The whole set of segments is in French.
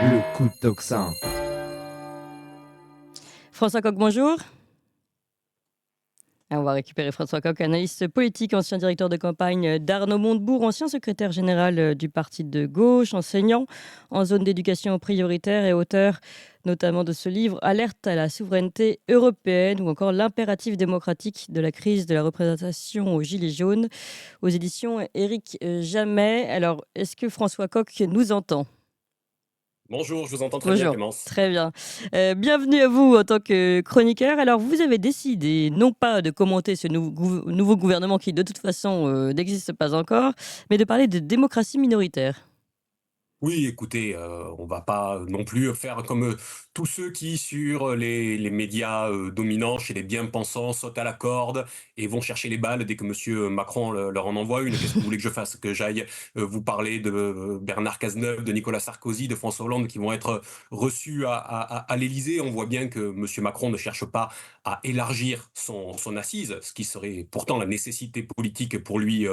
Le coup de tocsin. François Coq, bonjour. On va récupérer François Coq, analyste politique, ancien directeur de campagne d'Arnaud Montebourg, ancien secrétaire général du parti de gauche, enseignant en zone d'éducation prioritaire et auteur notamment de ce livre Alerte à la souveraineté européenne ou encore l'impératif démocratique de la crise de la représentation aux Gilets jaunes aux éditions Éric Jamet. Alors, est-ce que François Coq nous entend ? Bonjour, je vous entends très bien, Bonjour, Clémence. très bien. Bienvenue à vous en tant que chroniqueur. Alors, vous avez décidé non pas de commenter ce nouveau gouvernement qui, de toute façon, n'existe pas encore, mais de parler de démocratie minoritaire. Oui, écoutez, on va pas non plus faire comme tous ceux qui, sur les médias dominants, chez les bien-pensants, sautent à la corde et vont chercher les balles dès que Monsieur Macron leur en envoie une. Qu'est-ce que vous voulez que je fasse? Que j'aille vous parler de Bernard Cazeneuve, de Nicolas Sarkozy, de François Hollande qui vont être reçus à l'Élysée? On voit bien que Monsieur Macron ne cherche pas à élargir son assise, ce qui serait pourtant la nécessité politique pour lui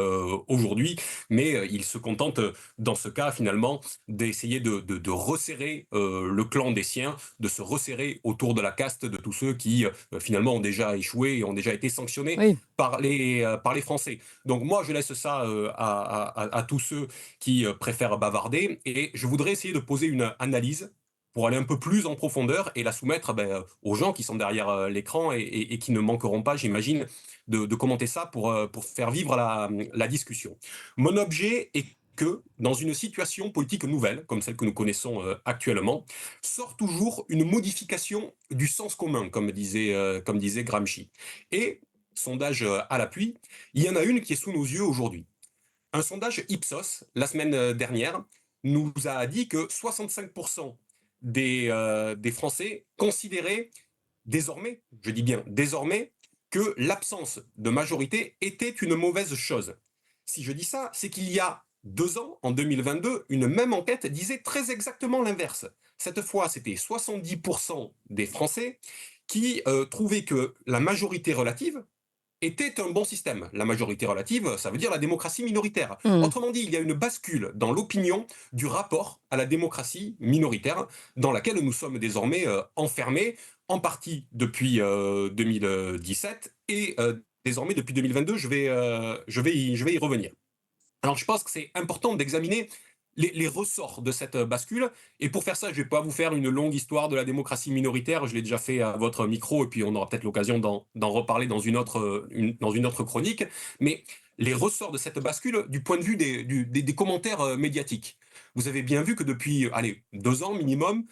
aujourd'hui, mais il se contente, dans ce cas, finalement, d'essayer de resserrer le clan des siens, de se resserrer autour de la caste de tous ceux qui finalement ont déjà échoué et ont déjà été sanctionnés Oui. par les Français. Donc moi, je laisse ça à tous ceux qui préfèrent bavarder, et je voudrais essayer de poser une analyse pour aller un peu plus en profondeur et la soumettre aux gens qui sont derrière l'écran et qui ne manqueront pas, j'imagine, de commenter ça pour faire vivre la discussion. Mon objet est que, dans une situation politique nouvelle, comme celle que nous connaissons actuellement, sort toujours une modification du sens commun, comme disait Gramsci. Et, sondage à l'appui, il y en a une qui est sous nos yeux aujourd'hui. Un sondage Ipsos, la semaine dernière, nous a dit que 65% des Français considéraient désormais, je dis bien désormais, que l'absence de majorité était une mauvaise chose. Si je dis ça, c'est qu'il y a 2 ans, en 2022, une même enquête disait très exactement l'inverse. Cette fois, c'était 70% des Français qui trouvaient que la majorité relative était un bon système. La majorité relative, ça veut dire la démocratie minoritaire. Hmm. Autrement dit, il y a une bascule dans l'opinion du rapport à la démocratie minoritaire, dans laquelle nous sommes désormais enfermés, en partie depuis 2017 et désormais depuis 2022. Je vais y revenir. Alors, je pense que c'est important d'examiner les ressorts de cette bascule. Et pour faire ça, je ne vais pas vous faire une longue histoire de la démocratie minoritaire. Je l'ai déjà fait à votre micro, et puis on aura peut-être l'occasion d'en reparler dans dans une autre chronique. Mais les ressorts de cette bascule du point de vue des commentaires médiatiques. Vous avez bien vu que depuis, allez, 2 ans minimum,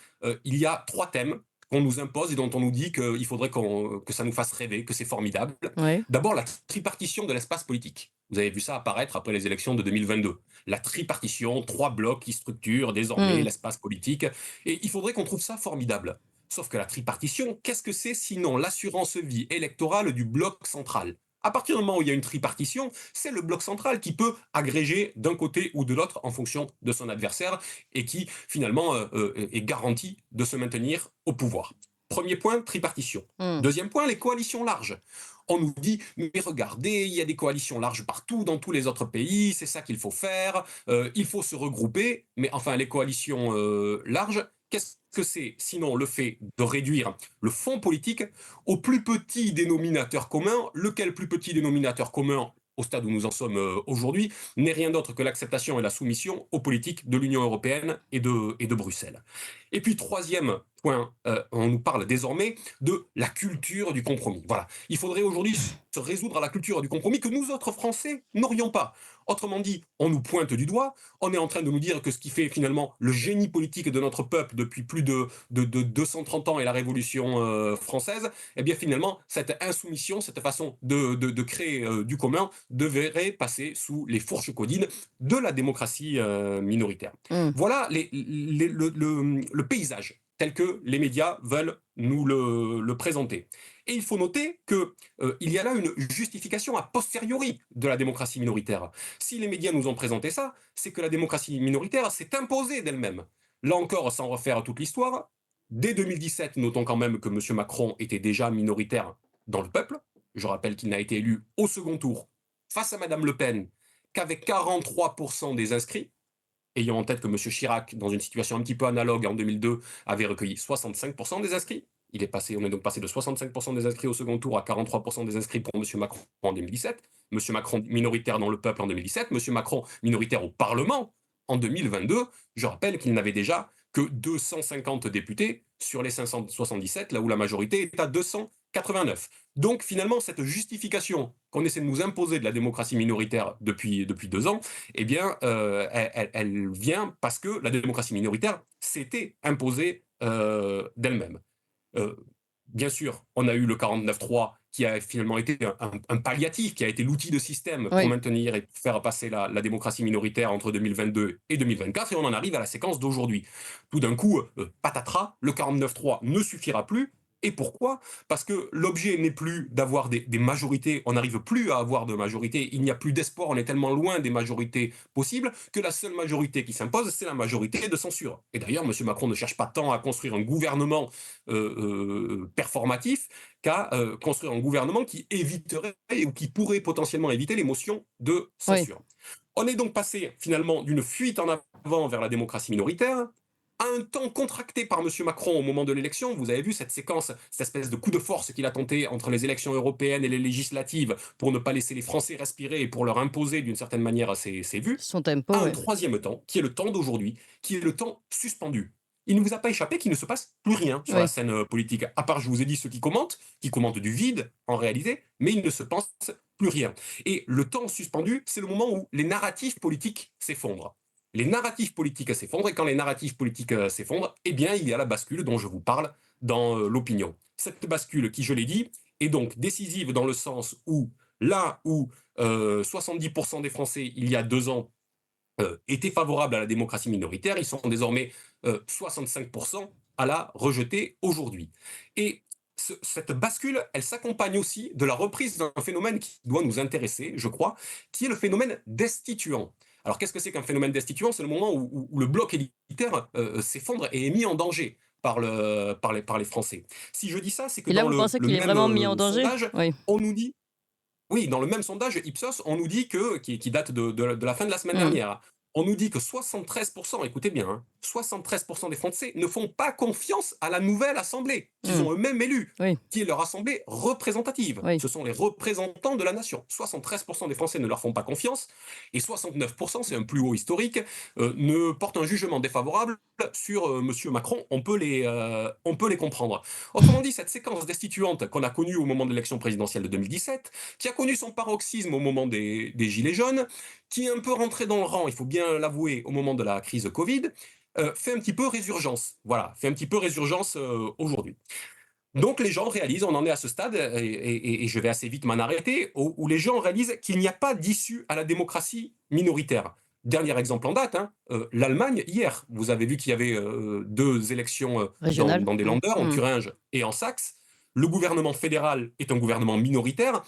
il y a 3 thèmes qu'on nous impose et dont on nous dit qu'il faudrait que ça nous fasse rêver, que c'est formidable. Ouais. D'abord, la tripartition de l'espace politique. Vous avez vu ça apparaître après les élections de 2022. La tripartition, 3 blocs qui structurent désormais Hmm. l'espace politique. Et il faudrait qu'on trouve ça formidable. Sauf que la tripartition, qu'est-ce que c'est sinon l'assurance vie électorale du bloc central? À partir du moment où il y a une tripartition, c'est le bloc central qui peut agréger d'un côté ou de l'autre en fonction de son adversaire et qui finalement est garanti de se maintenir au pouvoir. Premier point, tripartition. Hmm. Deuxième point, les coalitions larges. On nous dit, mais regardez, il y a des coalitions larges partout, dans tous les autres pays, c'est ça qu'il faut faire, il faut se regrouper, mais enfin, les coalitions larges, qu'est-ce que c'est sinon le fait de réduire le fond politique au plus petit dénominateur commun, lequel plus petit dénominateur commun au stade où nous en sommes aujourd'hui, n'est rien d'autre que l'acceptation et la soumission aux politiques de l'Union européenne et de Bruxelles. Et puis, troisième point, on nous parle désormais de la culture du compromis. Voilà. Il faudrait aujourd'hui se résoudre à la culture du compromis que nous autres Français n'aurions pas. Autrement dit, on nous pointe du doigt, on est en train de nous dire que ce qui fait finalement le génie politique de notre peuple depuis plus de 230 ans et la Révolution française, eh bien finalement, cette insoumission, cette façon de créer du commun devrait passer sous les fourches codines de la démocratie minoritaire. Hmm. Voilà le paysage tel que les médias veulent nous le présenter. Et il faut noter qu'il y a là une justification a posteriori de la démocratie minoritaire. Si les médias nous ont présenté ça, c'est que la démocratie minoritaire s'est imposée d'elle-même. Là encore, sans refaire toute l'histoire, dès 2017, notons quand même que M. Macron était déjà minoritaire dans le peuple. Je rappelle qu'il n'a été élu au second tour face à Mme Le Pen qu'avec 43% des inscrits. ayant en tête que M. Chirac, dans une situation un petit peu analogue en 2002, avait recueilli 65% des inscrits. On est donc passé de 65% des inscrits au second tour à 43% des inscrits pour M. Macron en 2017. M. Macron minoritaire dans le peuple en 2017. M. Macron minoritaire au Parlement en 2022. Je rappelle qu'il n'avait déjà que 250 députés sur les 577, là où la majorité est à 289. Donc finalement, cette justification qu'on essaie de nous imposer de la démocratie minoritaire depuis 2 ans, eh bien, elle vient parce que la démocratie minoritaire s'était imposée d'elle-même. Euh, Bien sûr, on a eu le 49-3 qui a finalement été un palliatif, qui a été l'outil de système pour Oui. maintenir et faire passer la démocratie minoritaire entre 2022 et 2024, et on en arrive à la séquence d'aujourd'hui. Tout d'un coup, patatras, le 49-3 ne suffira plus. Et pourquoi? Parce que l'objet n'est plus d'avoir des majorités, on n'arrive plus à avoir de majorité, il n'y a plus d'espoir, on est tellement loin des majorités possibles que la seule majorité qui s'impose, c'est la majorité de censure. Et d'ailleurs, M. Macron ne cherche pas tant à construire un gouvernement performatif qu'à construire un gouvernement qui éviterait ou qui pourrait potentiellement éviter les motions de Oui. censure. On est donc passé finalement d'une fuite en avant vers la démocratie minoritaire à un temps contracté par M. Macron au moment de l'élection. Vous avez vu cette séquence, cette espèce de coup de force qu'il a tenté entre les élections européennes et les législatives pour ne pas laisser les Français respirer et pour leur imposer d'une certaine manière ses vues. Son tempo, À un oui. troisième temps, qui est le temps d'aujourd'hui, qui est le temps suspendu. Il ne vous a pas échappé qu'il ne se passe plus rien sur la Oui. scène politique. À part, je vous ai dit, ceux qui commentent du vide en réalité, mais il ne se passe plus rien. Et le temps suspendu, c'est le moment où les narratifs politiques s'effondrent. Les narratifs politiques s'effondrent, et quand les narratifs politiques s'effondrent, eh bien, il y a la bascule dont je vous parle dans l'opinion. Cette bascule, qui, je l'ai dit, est donc décisive dans le sens où, là où 70% des Français, il y a 2 ans, étaient favorables à la démocratie minoritaire, ils sont désormais 65% à la rejeter aujourd'hui. Et cette bascule, elle s'accompagne aussi de la reprise d'un phénomène qui doit nous intéresser, je crois, qui est le phénomène destituant. Alors qu'est-ce que c'est qu'un phénomène destituant? C'est le moment où le bloc élitaire s'effondre et est mis en danger par les Français. Si je dis ça, c'est que Et là, dans vous pensez le qu'il est même vraiment mis en danger? sondage, Oui. on nous dit, oui, dans le même sondage Ipsos, on nous dit qui date de la fin de la semaine Mmh. dernière, on nous dit que 73%, écoutez bien, hein, 73% des Français ne font pas confiance à la nouvelle Assemblée, qu'ils Mmh. ont eux-mêmes élue, Oui. qui est leur Assemblée représentative. Oui. Ce sont les représentants de la nation. 73% des Français ne leur font pas confiance, et 69%, c'est un plus haut historique, ne portent un jugement défavorable sur M. Macron. On peut les comprendre. Autrement dit, cette séquence destituante qu'on a connue au moment de l'élection présidentielle de 2017, qui a connu son paroxysme au moment des Gilets jaunes, qui est un peu rentré dans le rang, il faut bien l'avouer, au moment de la crise Covid, fait un petit peu résurgence. Voilà, fait un petit peu résurgence aujourd'hui. Donc les gens réalisent, on en est à ce stade, et je vais assez vite m'en arrêter, où les gens réalisent qu'il n'y a pas d'issue à la démocratie minoritaire. Dernier exemple en date, hein, l'Allemagne, hier, vous avez vu qu'il y avait 2 élections dans, Régional. dans des Mmh. Länder, en Mmh. Thuringe et en Saxe. Le gouvernement fédéral est un gouvernement minoritaire,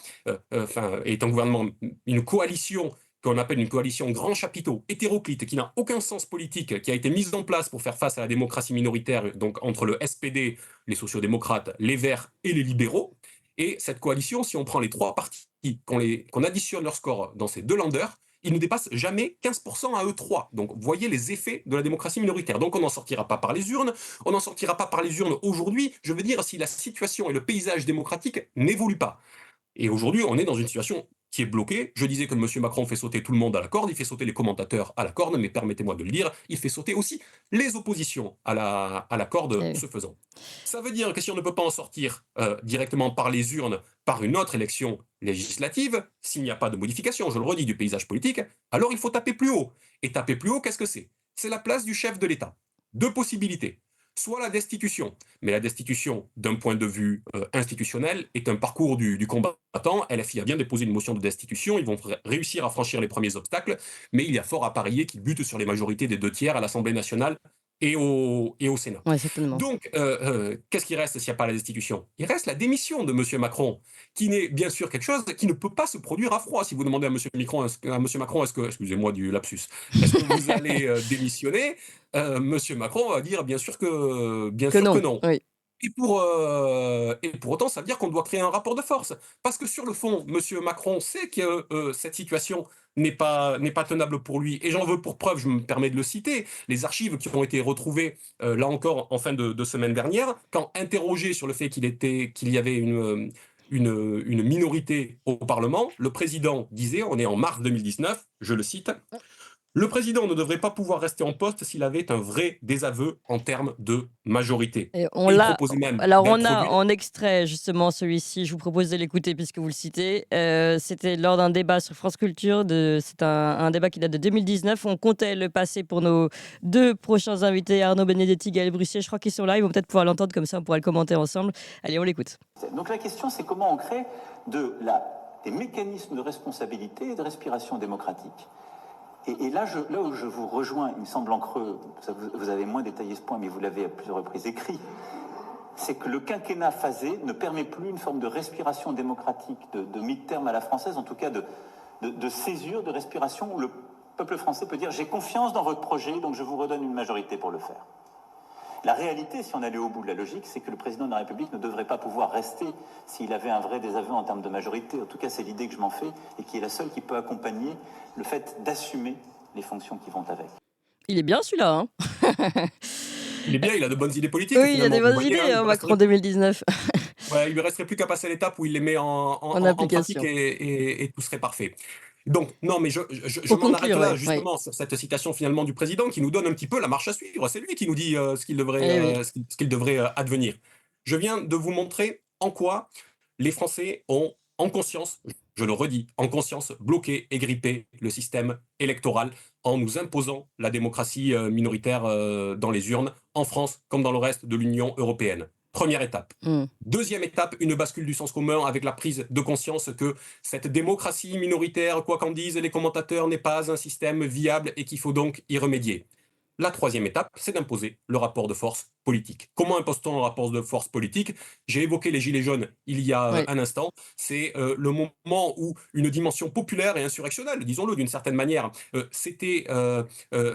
est un gouvernement, une coalition qu'on appelle une coalition grand chapiteau, hétéroclite, qui n'a aucun sens politique, qui a été mise en place pour faire face à la démocratie minoritaire, donc entre le SPD, les sociodémocrates, les Verts et les libéraux. Et cette coalition, si on prend les 3 partis, qu'on additionne leur score dans ces 2 Länder, ils ne dépassent jamais 15% à eux 3. Donc, voyez les effets de la démocratie minoritaire. Donc, on n'en sortira pas par les urnes. On n'en sortira pas par les urnes aujourd'hui. Je veux dire, si la situation et le paysage démocratique n'évoluent pas. Et aujourd'hui, on est dans une situation qui est bloquée. Je disais que M. Macron fait sauter tout le monde à la corde, il fait sauter les commentateurs à la corde, mais permettez-moi de le dire, il fait sauter aussi les oppositions à la corde, Eh oui. ce faisant. Ça veut dire que si on ne peut pas en sortir directement par les urnes, par une autre élection législative, s'il n'y a pas de modification, je le redis, du paysage politique, alors il faut taper plus haut. Et taper plus haut, qu'est-ce que c'est? C'est la place du chef de l'État. 2 possibilités. Soit la destitution, mais la destitution, d'un point de vue institutionnel, est un parcours du combattant. LFI a bien déposé une motion de destitution, ils vont réussir à franchir les premiers obstacles, mais il y a fort à parier qu'ils butent sur les majorités des 2 tiers à l'Assemblée nationale et au Sénat. Ouais, certainement. Donc, qu'est-ce qui reste s'il n'y a pas la destitution? Il reste la démission de M. Macron, qui n'est bien sûr quelque chose qui ne peut pas se produire à froid. Si vous demandez à M. Macron, excusez-moi du lapsus, est-ce que vous allez démissionner? M. Macron va dire bien Que sûr que non. non. Oui. Et pour autant, ça veut dire qu'on doit créer un rapport de force. Parce que sur le fond, M. Macron sait que cette situation n'est pas tenable pour lui. Et j'en veux pour preuve, je me permets de le citer, les archives qui ont été retrouvées, là encore, en fin de semaine dernière, quand interrogé sur le fait qu'il y avait une minorité au Parlement, le président disait, on est en mars 2019, je le cite, le président ne devrait pas pouvoir rester en poste s'il avait un vrai désaveu en termes de majorité. Et on Et il l'a. proposait même Alors, on a d'introduire. en extrait justement celui-ci. Je vous propose de l'écouter puisque vous le citez. C'était lors d'un débat sur France Culture. C'est un débat qui date de 2019. On comptait le passer pour nos deux prochains invités, Arnaud Benedetti, Gaël Brussier. Je crois qu'ils sont là. Ils vont peut-être pouvoir l'entendre comme ça. On pourra le commenter ensemble. Allez, on l'écoute. Donc la question, c'est comment on crée des mécanismes de responsabilité et de respiration démocratique. Et là où je vous rejoins, il me semble en creux, vous avez moins détaillé ce point, mais vous l'avez à plusieurs reprises écrit, c'est que le quinquennat phasé ne permet plus une forme de respiration démocratique, de mi-terme à la française, en tout cas de césure, de respiration, où le peuple français peut dire « j'ai confiance dans votre projet, donc je vous redonne une majorité pour le faire ». La réalité, si on allait au bout de la logique, c'est que le président de la République ne devrait pas pouvoir rester s'il avait un vrai désaveu en termes de majorité. En tout cas, c'est l'idée que je m'en fais et qui est la seule qui peut accompagner le fait d'assumer les fonctions qui vont avec. Il est bien celui-là, hein. Il est bien, il a de bonnes idées politiques. Oui, il a des bonnes idées, hein, Macron 2019. Ouais, il lui resterait plus qu'à passer l'étape où il les met en pratique application. Et tout serait parfait. Donc, non, mais je Pour m'en arrête conclure, là, ouais, ouais. justement, sur cette citation finalement du président qui nous donne un petit peu la marche à suivre. C'est lui qui nous dit Eh oui. ce qu'il devrait advenir. Je viens de vous montrer en quoi les Français ont, en conscience, je le redis, en conscience, bloqué et grippé le système électoral en nous imposant la démocratie minoritaire dans les urnes, en France comme dans le reste de l'Union européenne. Première étape. Mm. Deuxième étape, une bascule du sens commun avec la prise de conscience que cette démocratie minoritaire, quoi qu'en disent les commentateurs, n'est pas un système viable et qu'il faut donc y remédier. La troisième étape, c'est d'imposer le rapport de force politique. Comment impose-t-on le rapport de force politique? J'ai évoqué les Gilets jaunes il y a Ouais. un instant. C'est le moment où une dimension populaire et insurrectionnelle, disons-le d'une certaine manière, s'était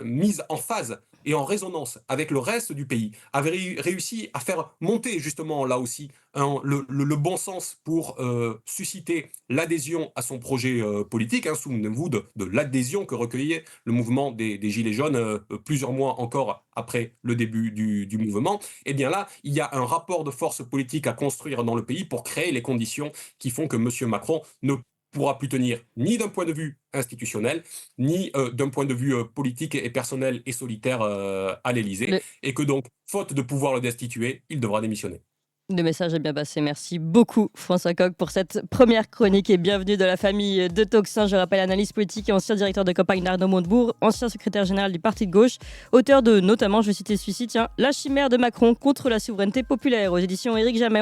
mise en phase et en résonance avec le reste du pays, avait réussi à faire monter justement là aussi le bon sens pour susciter l'adhésion à son projet politique. Hein. Souvenez-vous de l'adhésion que recueillait le mouvement des Gilets jaunes plusieurs mois encore après le début du mouvement. Et bien là, il y a un rapport de force politique à construire dans le pays pour créer les conditions qui font que M. Macron ne pourra plus tenir ni d'un point de vue institutionnel, ni d'un point de vue politique et personnel et solitaire à l'Élysée, Le, et que donc, faute de pouvoir le destituer, il devra démissionner. le message est bien passé. Merci beaucoup, François Coq, pour cette première chronique et bienvenue dans la famille de Toxin. Je rappelle, analyste politique et ancien directeur de campagne d'Arnaud Montebourg, ancien secrétaire général du Parti de gauche, auteur de notamment, je vais citer celui-ci, tiens, La chimère de Macron contre la souveraineté populaire aux éditions Éric Jamet.